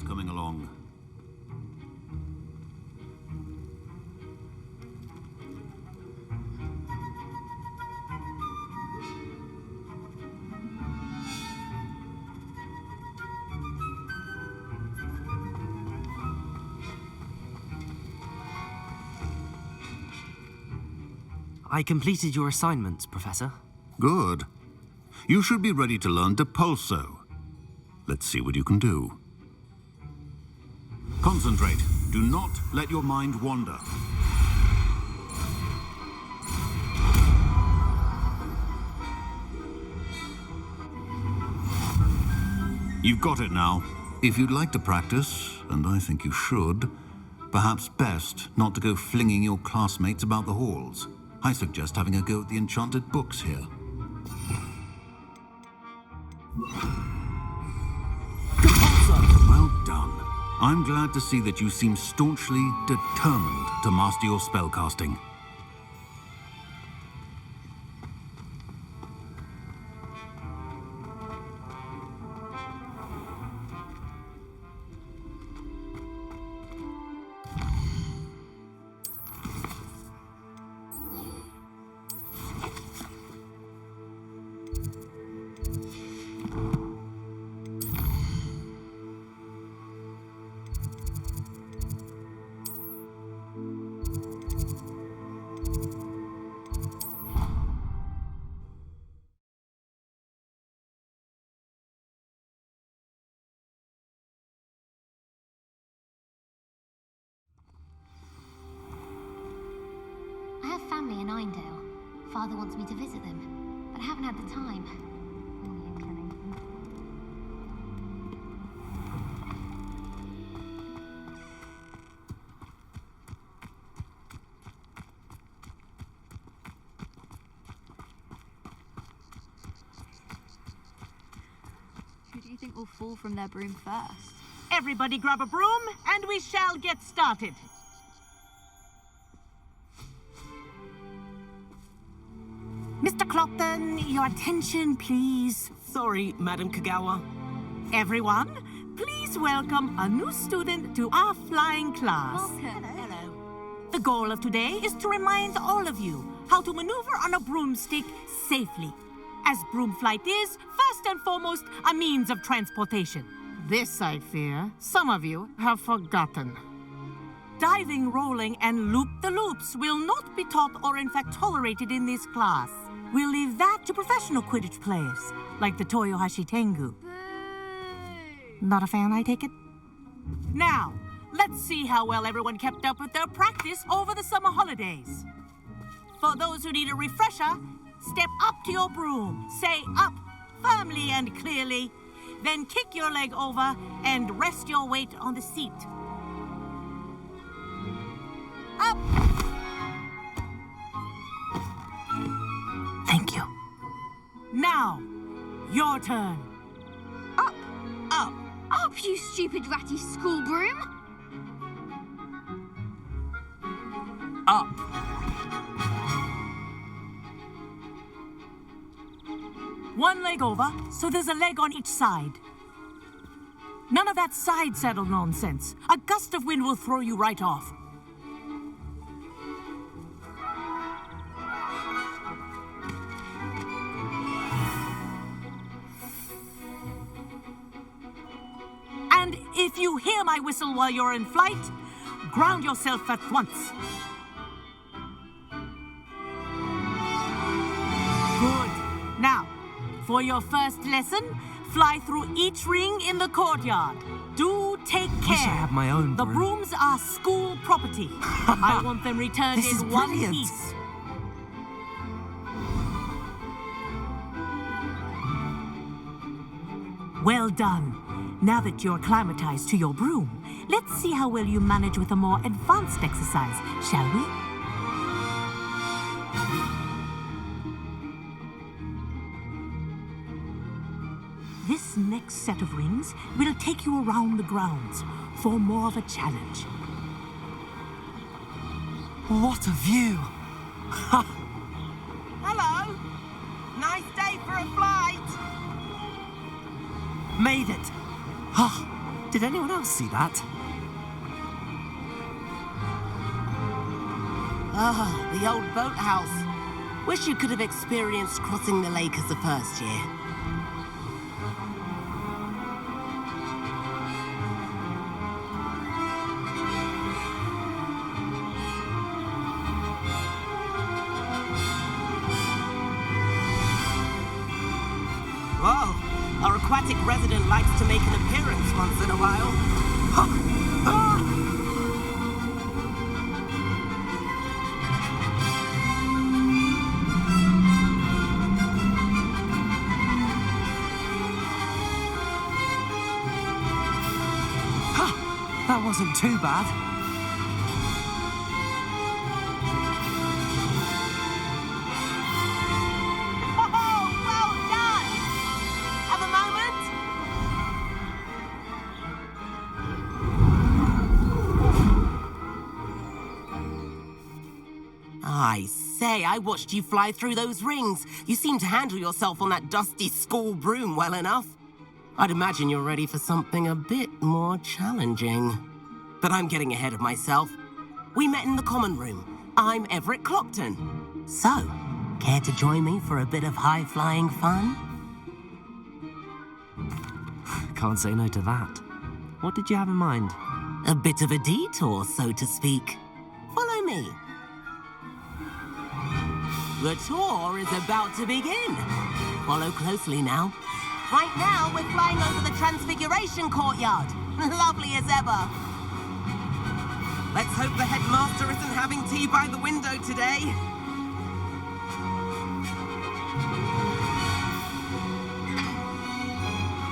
crowds coming along. I completed your assignments, Professor. Good. You should be ready to learn Depulso. Let's see what you can do. Concentrate. Do not let your mind wander. You've got it now. If you'd like to practice, and I think you should, perhaps best not to go flinging your classmates about the halls. I suggest having a go at the enchanted books here. Well done. I'm glad to see that you seem staunchly determined to master your spellcasting. I have family in Eindale. Father wants me to visit them, but I haven't had the time. Or the inclination. Who do you think will fall from their broom first? Everybody grab a broom, and we shall get started. Mr. Clopton, your attention, please. Sorry, Madam Kagawa. Everyone, please welcome a new student to our flying class. Welcome. Hello. The goal of today is to remind all of you how to maneuver on a broomstick safely, as broom flight is, first and foremost, a means of transportation. This, I fear, some of you have forgotten. Diving, rolling, and loop-the-loops will not be taught or in fact tolerated in this class. We'll leave that to professional Quidditch players, like the Toyohashi Tengu. Not a fan, I take it? Now, let's see how well everyone kept up with their practice over the summer holidays. For those who need a refresher, step up to your broom, say up firmly and clearly, then kick your leg over and rest your weight on the seat. Up! Thank you. Now, your turn. Up! Up! Up, you stupid ratty school broom! Up! One leg over, so there's a leg on each side. None of that side saddle nonsense. A gust of wind will throw you right off. And if you hear my whistle while you're in flight, ground yourself at once. Good. Now, for your first lesson, fly through each ring in the courtyard. Do take care. Wish I had my own The broom. brooms are school property. I want them returned This is in one brilliant. piece. Well done. Now that you're acclimatized to your broom, let's see how well you manage with a more advanced exercise, shall we? This next set of rings will take you around the grounds for more of a challenge. What a view! Hello. Nice day for a flight. Made it! Did anyone else see that? Ah, the old boathouse. Wish you could have experienced crossing the lake as the first year. Whoa, our aquatic resident likes to make an appearance once in a while. That wasn't too bad. Oh, well done! Have a moment? I say, I watched you fly through those rings. You seem to handle yourself on that dusty school broom well enough. I'd imagine you're ready for something a bit more challenging. But I'm getting ahead of myself. We met in the common room. I'm Everett Clopton. So, care to join me for a bit of high-flying fun? Can't say no to that. What did you have in mind? A bit of a detour, so to speak. Follow me. The tour is about to begin. Follow closely now. Right now, we're flying over the Transfiguration Courtyard. Lovely as ever. Let's hope the headmaster isn't having tea by the window today.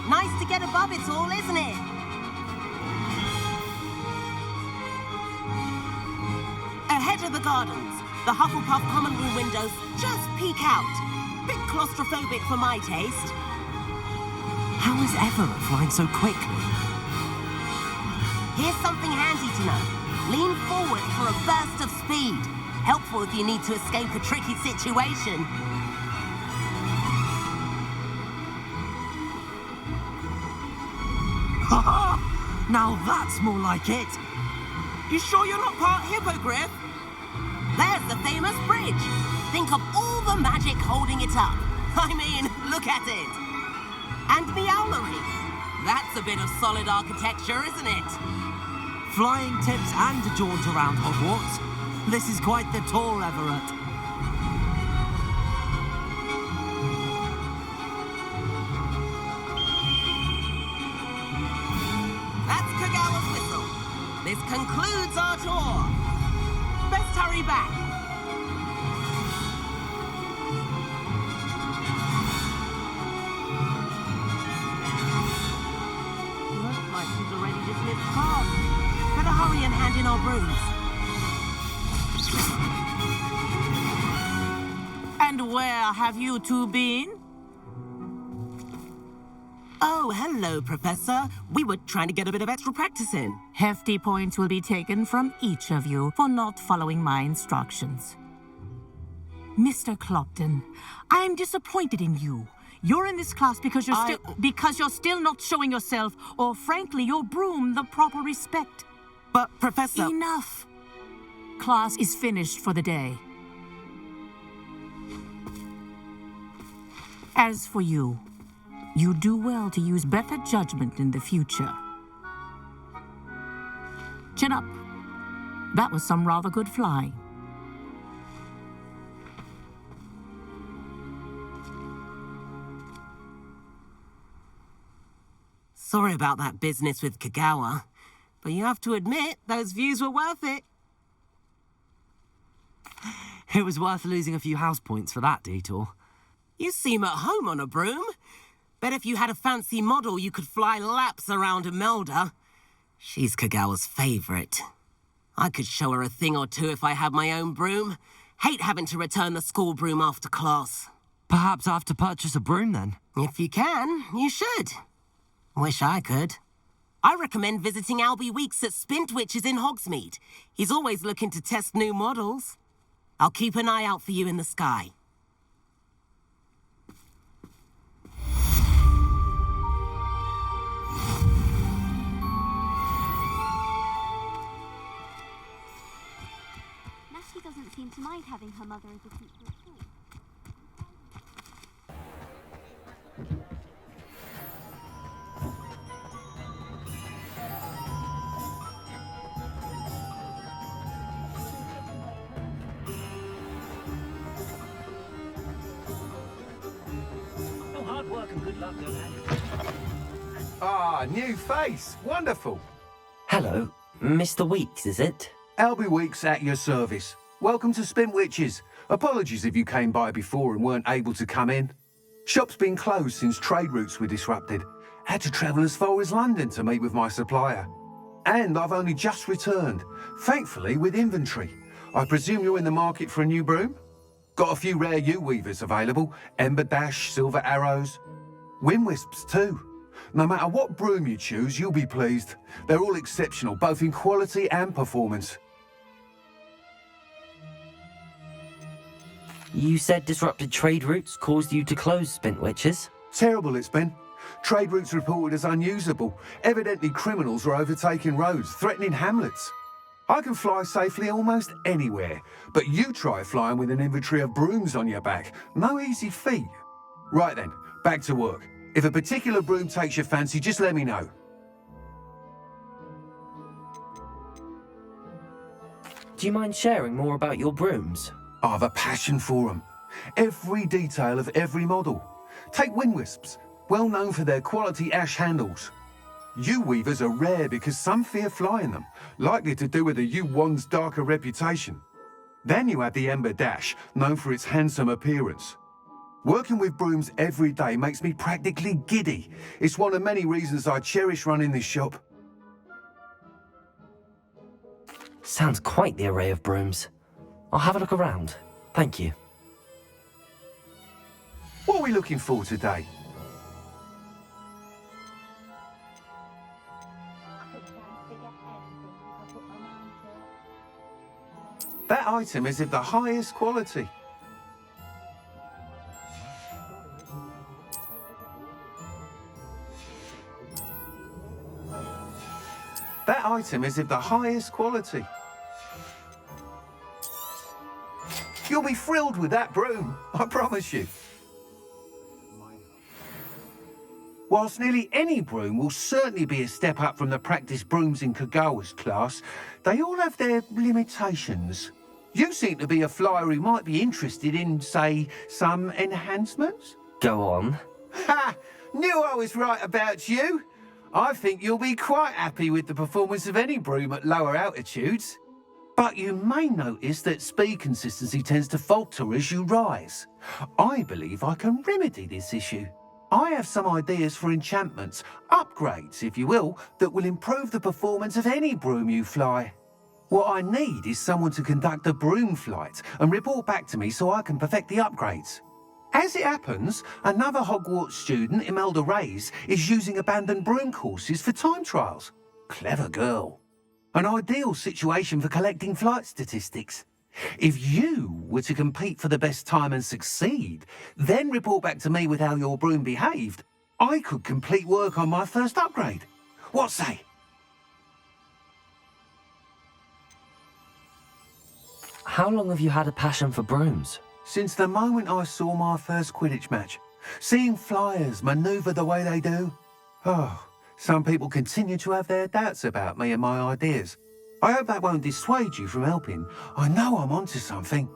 Nice to get above it all, isn't it? Ahead of the gardens, the Hufflepuff common room windows just peek out. Bit claustrophobic for my taste. How is Everett flying so quickly? Here's something handy to know. Lean forward for a burst of speed. Helpful if you need to escape a tricky situation. Ha! Now that's more like it. You sure you're not part hippogriff? There's the famous bridge. Think of all the magic holding it up. I mean, look at it. And Meowlery. That's a bit of solid architecture, isn't it? Flying tips and a jaunt around Hogwarts. This is quite the tour, Everett. That's Kagawa's whistle. This concludes our tour. Best hurry back. Looks like she's already dismissed class. Better hurry and hand in our brooms. And where have you two been? Oh, hello, Professor. We were trying to get a bit of extra practice in. Hefty points will be taken from each of you for not following my instructions. Mr. Clopton, I am disappointed in you. You're in this class because you're still not showing yourself, or frankly, your broom the proper respect. But, Professor... Enough. Class is finished for the day. As for you, you do well to use better judgment in the future. Chin up. That was some rather good flying. Sorry about that business with Kagawa, but you have to admit, those views were worth it. It was worth losing a few house points for that detour. You seem at home on a broom. Bet if you had a fancy model, you could fly laps around Imelda. She's Kagawa's favorite. I could show her a thing or two if I had my own broom. Hate having to return the school broom after class. Perhaps I have to purchase a broom then. If you can, you should. Wish I could. I recommend visiting Albie Weeks at Spintwitches in Hogsmeade. He's always looking to test new models. I'll keep an eye out for you in the sky. doesn't seem to mind having her mother as a teacher at all. Oh, hard work and good luck, don't have. Ah, new face. Wonderful. Hello, Mr. Weeks, is it? Albie Weeks at your service. Welcome to Spintwitches. Apologies if you came by before and weren't able to come in. Shop's been closed since trade routes were disrupted. Had to travel as far as London to meet with my supplier. And I've only just returned, thankfully with inventory. I presume you're in the market for a new broom? Got a few rare U-weavers available. Ember Dash, Silver Arrows. Wind Wisps too. No matter what broom you choose, you'll be pleased. They're all exceptional, both in quality and performance. You said disrupted trade routes caused you to close Spintwitches? Terrible it's been. Trade routes reported as unusable. Evidently criminals were overtaking roads, threatening hamlets. I can fly safely almost anywhere, but you try flying with an inventory of brooms on your back. No easy feat. Right then, back to work. If a particular broom takes your fancy, just let me know. Do you mind sharing more about your brooms? I've a passion for them. Every detail of every model. Take Wind Wisps, well known for their quality ash handles. U-weavers are rare because some fear flying them, likely to do with the U-wand's darker reputation. Then you have the Ember Dash, known for its handsome appearance. Working with brooms every day makes me practically giddy. It's one of many reasons I cherish running this shop. Sounds quite the array of brooms. I'll have a look around. Thank you. What are we looking for today? That item is of the highest quality. That item is of the highest quality. You'll be thrilled with that broom, I promise you. Whilst nearly any broom will certainly be a step up from the practice brooms in Kagawa's class, they all have their limitations. You seem to be a flyer who might be interested in, say, some enhancements? Go on. Ha! Knew I was right about you. I think you'll be quite happy with the performance of any broom at lower altitudes. But you may notice that speed consistency tends to falter as you rise. I believe I can remedy this issue. I have some ideas for enchantments, upgrades, if you will, that will improve the performance of any broom you fly. What I need is someone to conduct a broom flight and report back to me so I can perfect the upgrades. As it happens, another Hogwarts student, Imelda Reyes, is using abandoned broom courses for time trials. Clever girl. An ideal situation for collecting flight statistics. If you were to compete for the best time and succeed, then report back to me with how your broom behaved, I could complete work on my first upgrade. What say? How long have you had a passion for brooms? Since the moment I saw my first Quidditch match. Seeing flyers manoeuvre the way they do. Oh, some people continue to have their doubts about me and my ideas. I hope that won't dissuade you from helping. I know I'm onto something.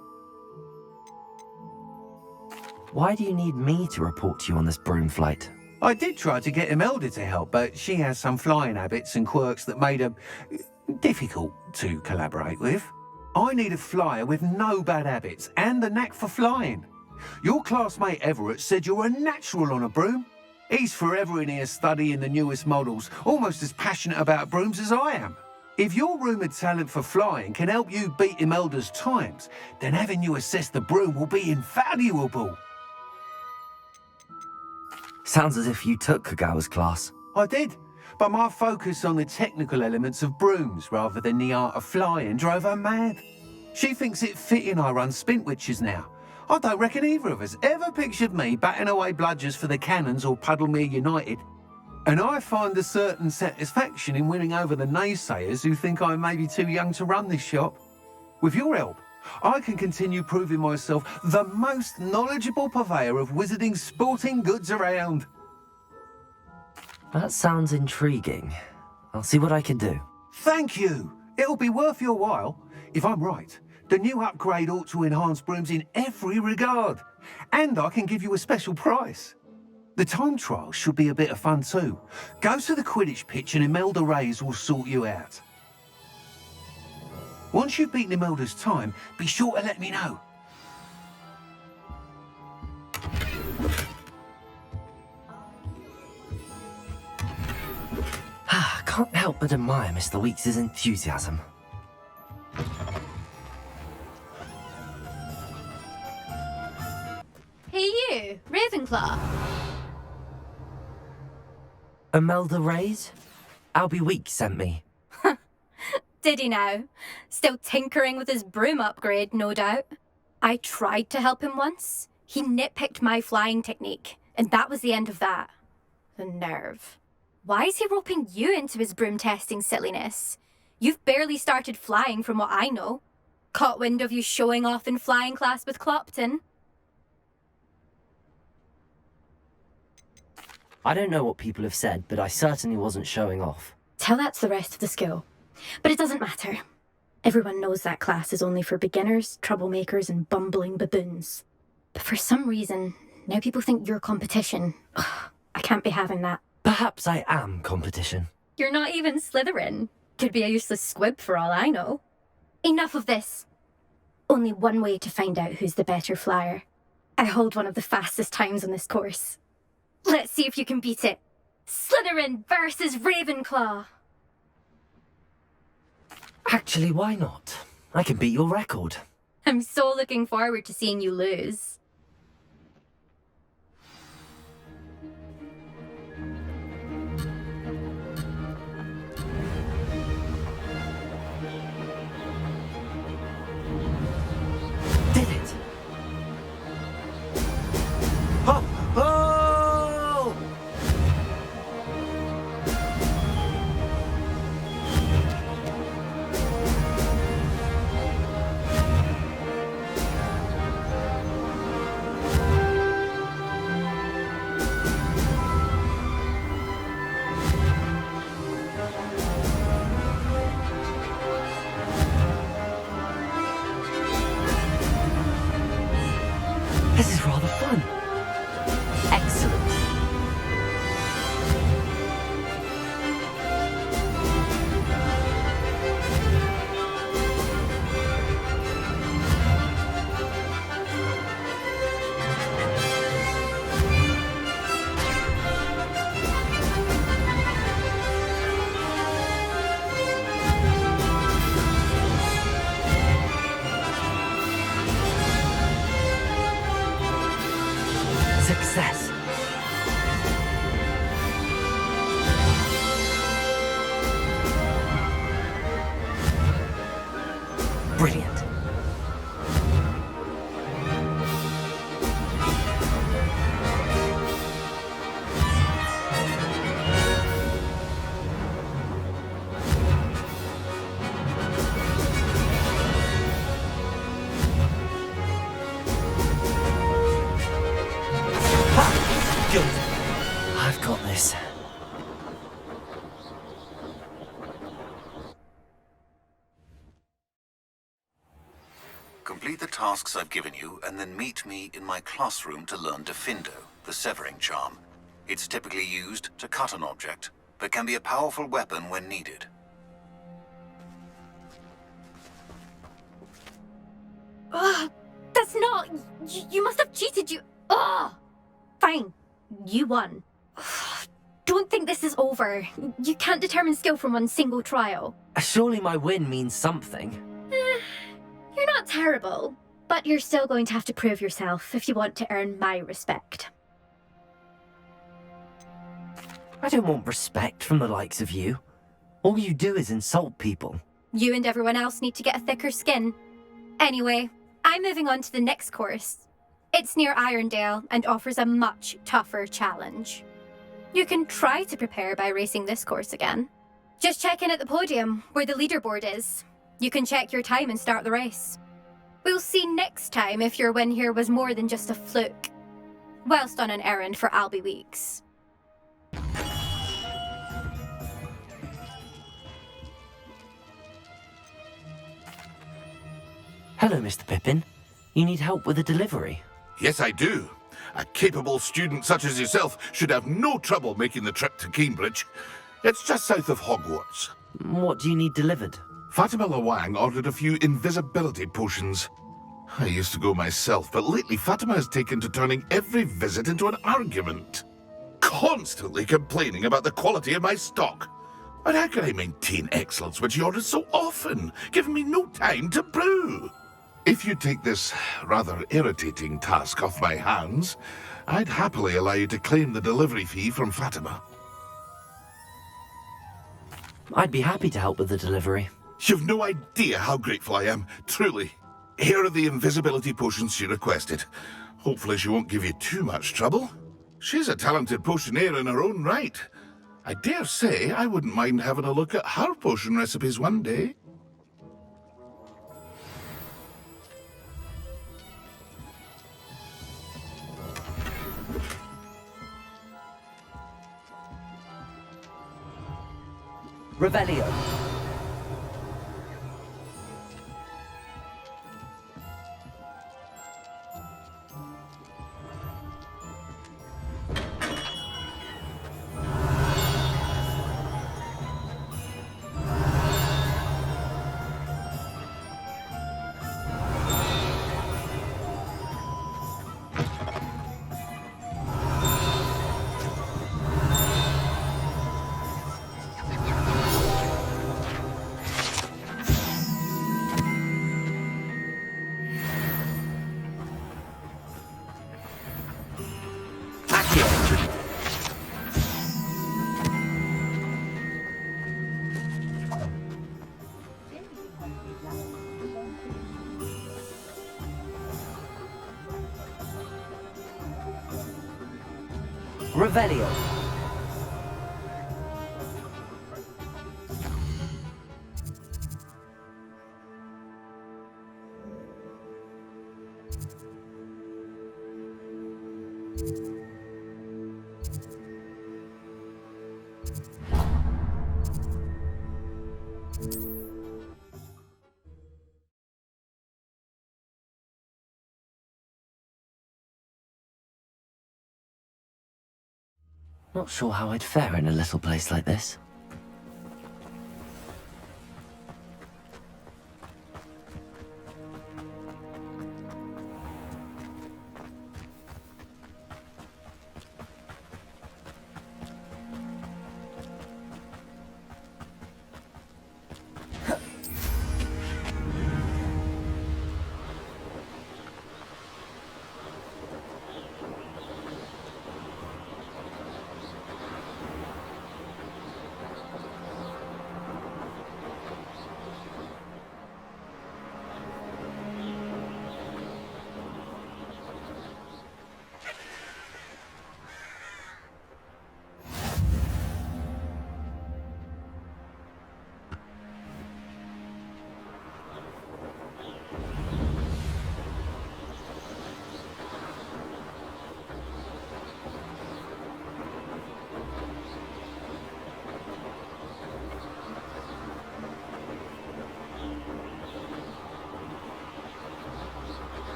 Why do you need me to report to you on this broom flight? I did try to get Imelda to help, but she has some flying habits and quirks that made her difficult to collaborate with. I need a flyer with no bad habits and the knack for flying. Your classmate Everett said you're a natural on a broom. He's forever in here studying the newest models, almost as passionate about brooms as I am. If your rumoured talent for flying can help you beat Imelda's times, then having you assess the broom will be invaluable. Sounds as if you took Kagawa's class. I did, but my focus on the technical elements of brooms rather than the art of flying drove her mad. She thinks it fitting I run Spintwitches now. I don't reckon either of us ever pictured me batting away bludgers for the Cannons or Puddlemere United. And I find a certain satisfaction in winning over the naysayers who think I may be too young to run this shop. With your help, I can continue proving myself the most knowledgeable purveyor of wizarding sporting goods around. That sounds intriguing. I'll see what I can do. Thank you. It'll be worth your while. If I'm right, the new upgrade ought to enhance Brooms in every regard. And I can give you a special price. The time trial should be a bit of fun too. Go to the Quidditch pitch and Imelda Reyes will sort you out. Once you've beaten Imelda's time, be sure to let me know. Can't help but admire Mr. Weeks' enthusiasm. Hey you, Ravenclaw. Imelda Reyes? Albie Weeks sent me. Did he now? Still tinkering with his broom upgrade, no doubt. I tried to help him once. He nitpicked my flying technique, and that was the end of that. The nerve. Why is he roping you into his broom testing silliness? You've barely started flying from what I know. Caught wind of you showing off in flying class with Clopton. I don't know what people have said, but I certainly wasn't showing off. Tell that to the rest of the school. But it doesn't matter. Everyone knows that class is only for beginners, troublemakers, and bumbling baboons. But for some reason, now people think you're competition. Ugh, I can't be having that. Perhaps I am competition. You're not even Slytherin. Could be a useless squib for all I know. Enough of this. Only one way to find out who's the better flyer. I hold one of the fastest times on this course. Let's see if you can beat it. Slytherin versus Ravenclaw. Actually, why not? I can beat your record. I'm so looking forward to seeing you lose. Did it! Oh! Oh! This is rather fun. Excellent. Success. Brilliant. Good. I've got this. Complete the tasks I've given you, and then meet me in my classroom to learn Diffindo, the severing charm. It's typically used to cut an object, but can be a powerful weapon when needed. Ugh, that's not... You must have cheated, you... Ugh! Fine. You won. Ugh, don't think this is over. You can't determine skill from one single trial. Surely my win means something. You're not terrible, but you're still going to have to prove yourself if you want to earn my respect. I don't want respect from the likes of you. All you do is insult people. You and everyone else need to get a thicker skin. Anyway, I'm moving on to the next course. It's near Irondale and offers a much tougher challenge. You can try to prepare by racing this course again. Just check in at the podium, where the leaderboard is. You can check your time and start the race. We'll see next time if your win here was more than just a fluke. Whilst on an errand for Albie Weeks. Hello, Mr. Pippin. You need help with a delivery? Yes, I do. A capable student such as yourself should have no trouble making the trip to Cambridge. It's just south of Hogwarts. What do you need delivered? Fatima Lawang ordered a few invisibility potions. I used to go myself, but lately Fatima has taken to turning every visit into an argument. Constantly complaining about the quality of my stock. But how can I maintain excellence when she orders so often, giving me no time to brew? If you take this rather irritating task off my hands, I'd happily allow you to claim the delivery fee from Fatima. I'd be happy to help with the delivery. You've no idea how grateful I am, truly. Here are the invisibility potions she requested. Hopefully she won't give you too much trouble. She's a talented potioneer in her own right. I dare say I wouldn't mind having a look at her potion recipes one day. Revelio. Revelio. Not sure how I'd fare in a little place like this.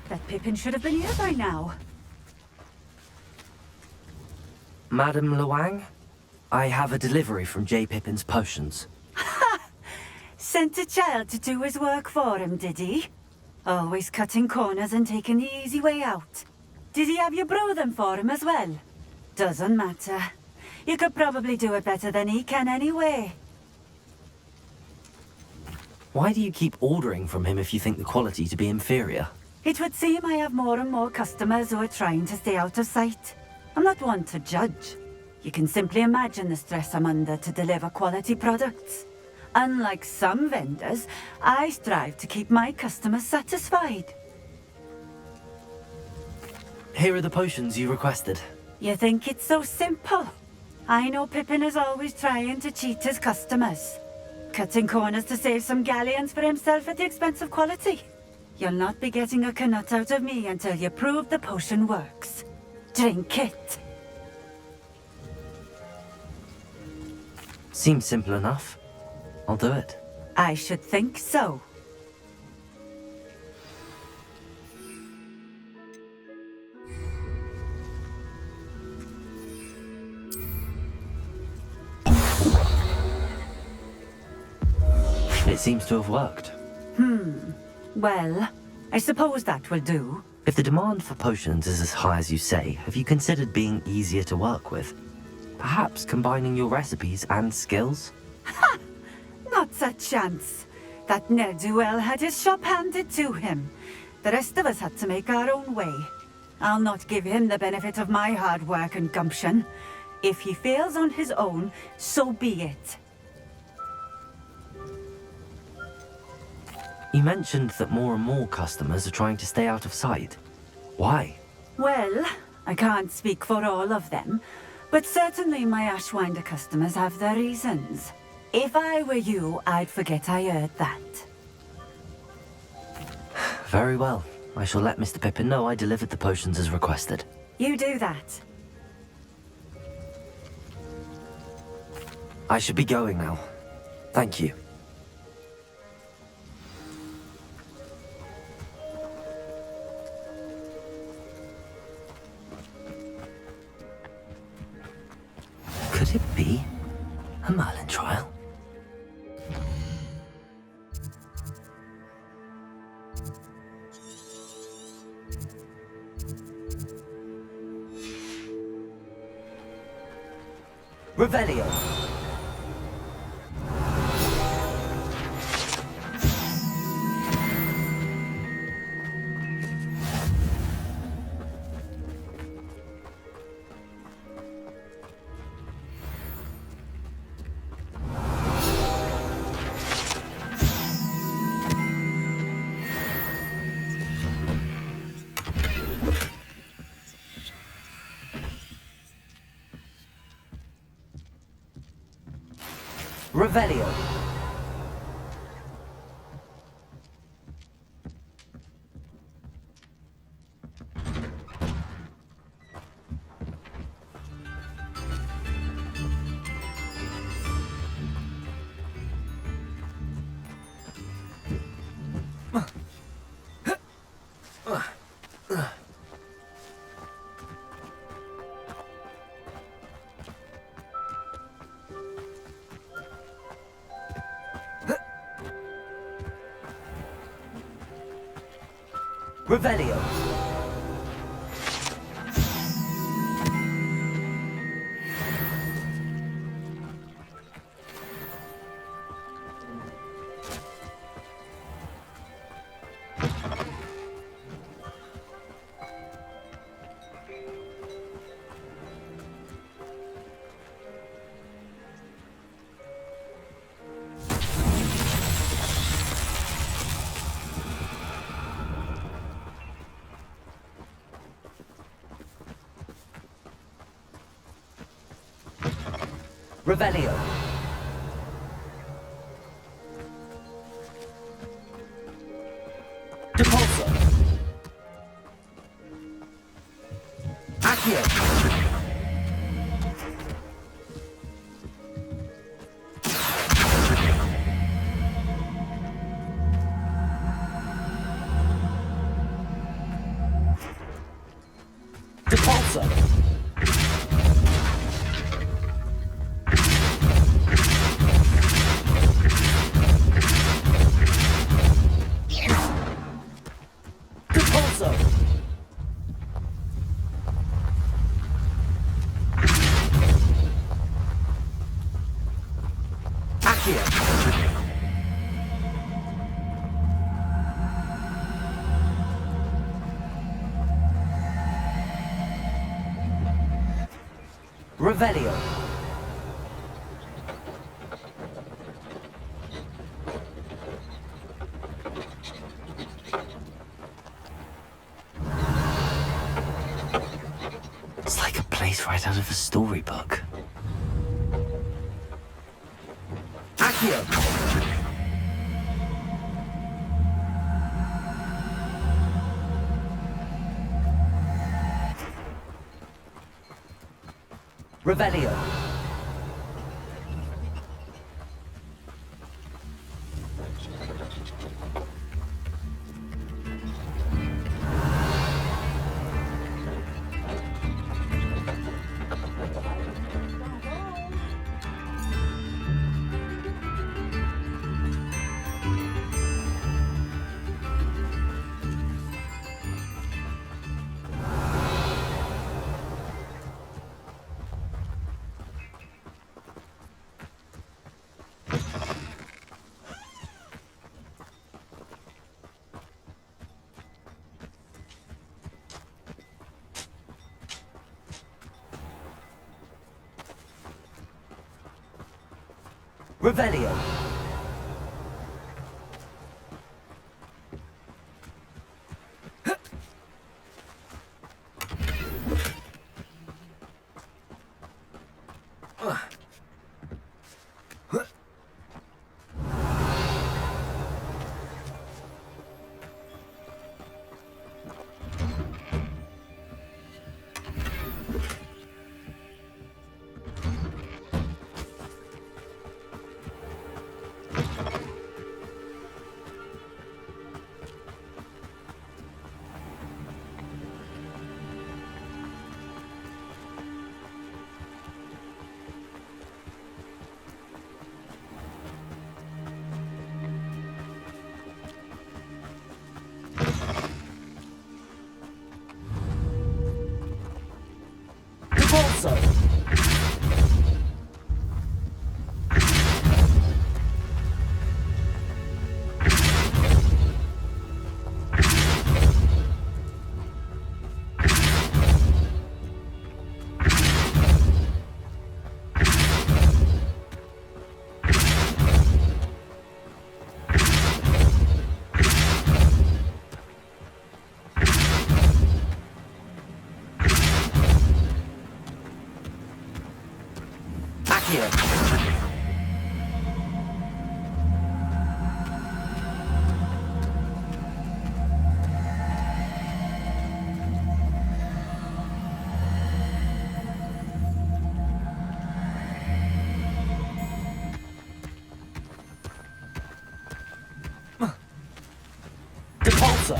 That Pippin should have been here by now. Madam Lawang, I have a delivery from J. Pippin's Potions. Ha! Sent a child to do his work for him, did he? Always cutting corners and taking the easy way out. Did he have you brew them for him as well? Doesn't matter. You could probably do it better than he can anyway. Why do you keep ordering from him if you think the quality to be inferior? It would seem I have more and more customers who are trying to stay out of sight. I'm not one to judge. You can simply imagine the stress I'm under to deliver quality products. Unlike some vendors, I strive to keep my customers satisfied. Here are the potions you requested. You think it's so simple? I know Pippin is always trying to cheat his customers, cutting corners to save some galleons for himself at the expense of quality. You'll not be getting a knut out of me until you prove the potion works. Drink it. Seems simple enough. I'll do it. I should think so. It seems to have worked. Well, I suppose that will do. If the demand for potions is as high as you say, have you considered being easier to work with? Perhaps combining your recipes and skills? Not a chance. That ne'er-do-well had his shop handed to him. The rest of us had to make our own way. I'll not give him the benefit of my hard work and gumption. If he fails on his own, so be it. You mentioned that more and more customers are trying to stay out of sight. Why? Well, I can't speak for all of them, but certainly my Ashwinder customers have their reasons. If I were you, I'd forget I heard that. Very well. I shall let Mr. Pippin know I delivered the potions as requested. You do that. I should be going now. Thank you. Could it be a Merlin trial? Revelio. Revelio. Revelio. Revelio. Depulso. Accio. Depulso. Revelio. It's like a place right out of a storybook. Accio. Revelio. Revelio. Also.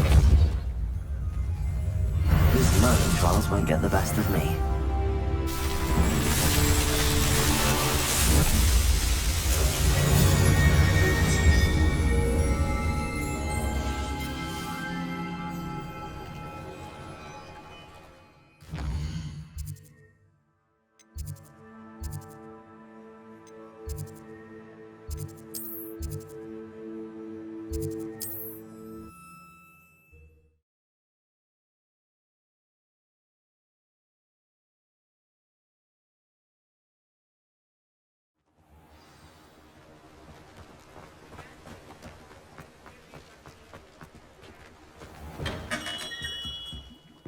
These murder trials won't get the best of me.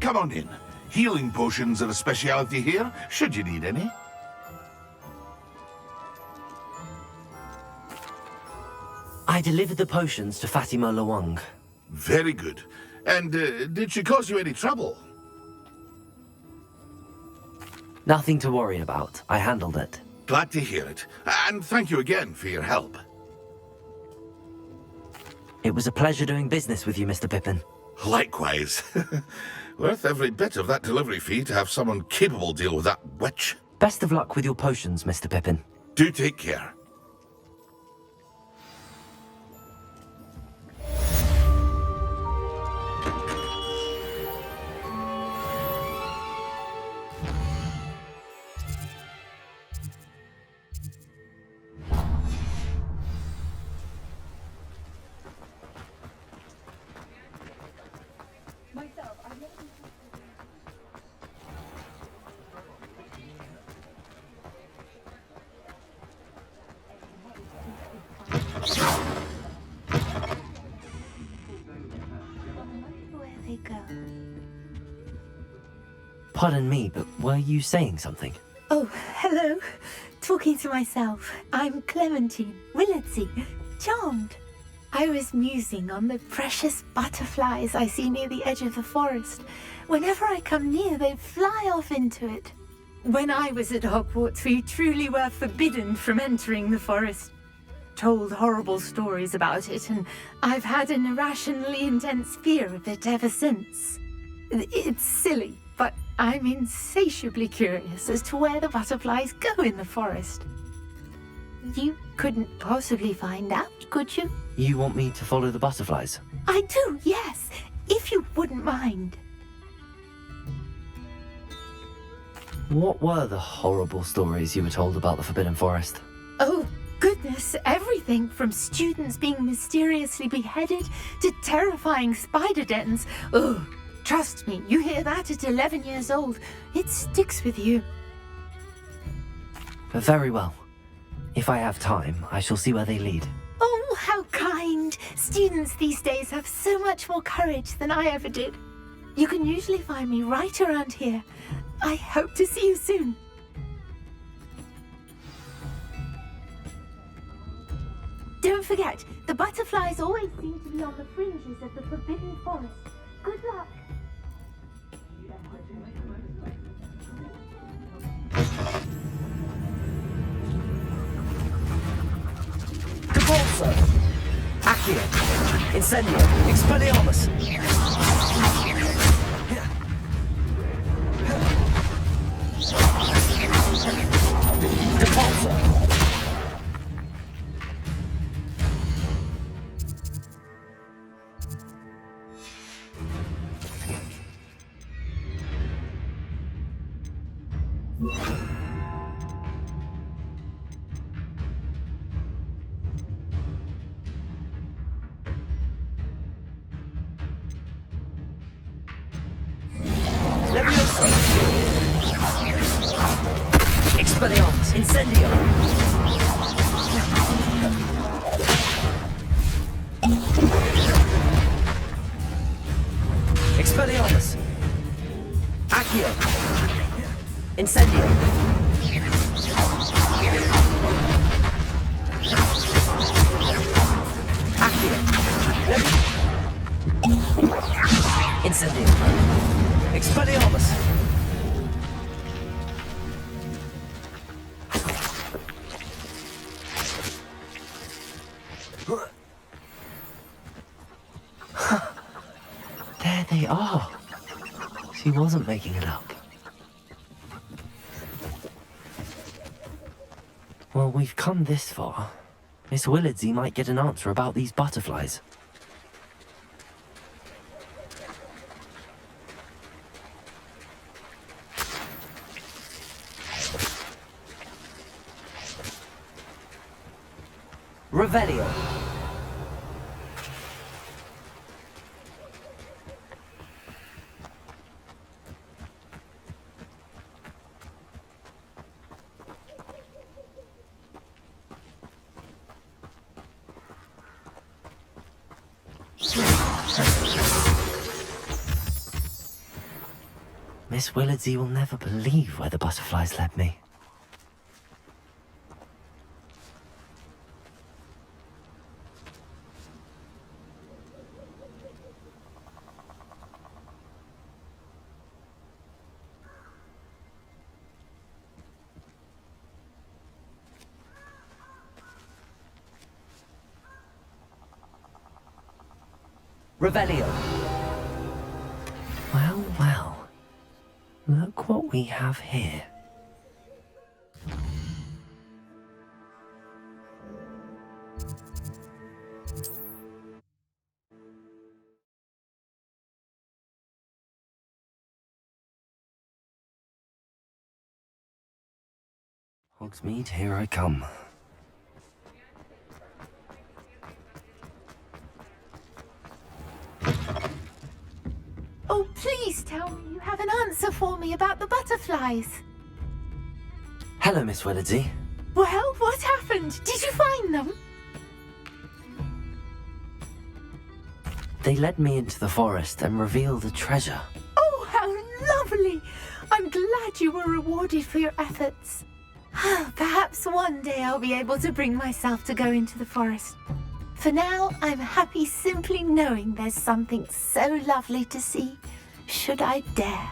Come on in. Healing potions are a speciality here, should you need any. I delivered the potions to Fatima Lawang. Very good. And did she cause you any trouble? Nothing to worry about. I handled it. Glad to hear it. And thank you again for your help. It was a pleasure doing business with you, Mr. Pippin. Likewise. Worth every bit of that delivery fee to have someone capable deal with that witch. Best of luck with your potions, Mr. Pippin. Do take care. Pardon me, but were you saying something? Oh, hello. Talking to myself. I'm Clementine Willardsey. Charmed. I was musing on the precious butterflies I see near the edge of the forest. Whenever I come near, they fly off into it. When I was at Hogwarts, we truly were forbidden from entering the forest. Told horrible stories about it, and I've had an irrationally intense fear of it ever since. It's silly, but I'm insatiably curious as to where the butterflies go in the forest. You couldn't possibly find out, could you? You want me to follow the butterflies? I do, yes, if you wouldn't mind. What were the horrible stories you were told about the Forbidden Forest? Oh, goodness, everything from students being mysteriously beheaded to terrifying spider dens. Oh, trust me, you hear that at 11 years old, it sticks with you. Very well. If I have time, I shall see where they lead. Oh, how kind! Students these days have so much more courage than I ever did. You can usually find me right around here. I hope to see you soon. Don't forget, the butterflies always seem to be on the fringes of the Forbidden Forest. Good luck. Capulso! Accio! Incendio! Expelliarmus! Capulso! Expelliarmus! Incendio! Expelliarmus! Accio! Incendio! Accio! Incendio! Expelliarmus! There they are. She wasn't making it up. Well, we've come this far. Miss Willardsey might get an answer about these butterflies. Revelio. Miss Willardsey will never believe where the butterflies led me. Revelio. Well, well. Look what we have here. Hogsmeade, here I come. Oh, please tell me you have an answer for me about the butterflies. Hello, Miss Willardsey. Well, what happened? Did you find them? They led me into the forest and revealed a treasure. Oh, how lovely! I'm glad you were rewarded for your efforts. Perhaps one day I'll be able to bring myself to go into the forest. For now, I'm happy simply knowing there's something so lovely to see, should I dare.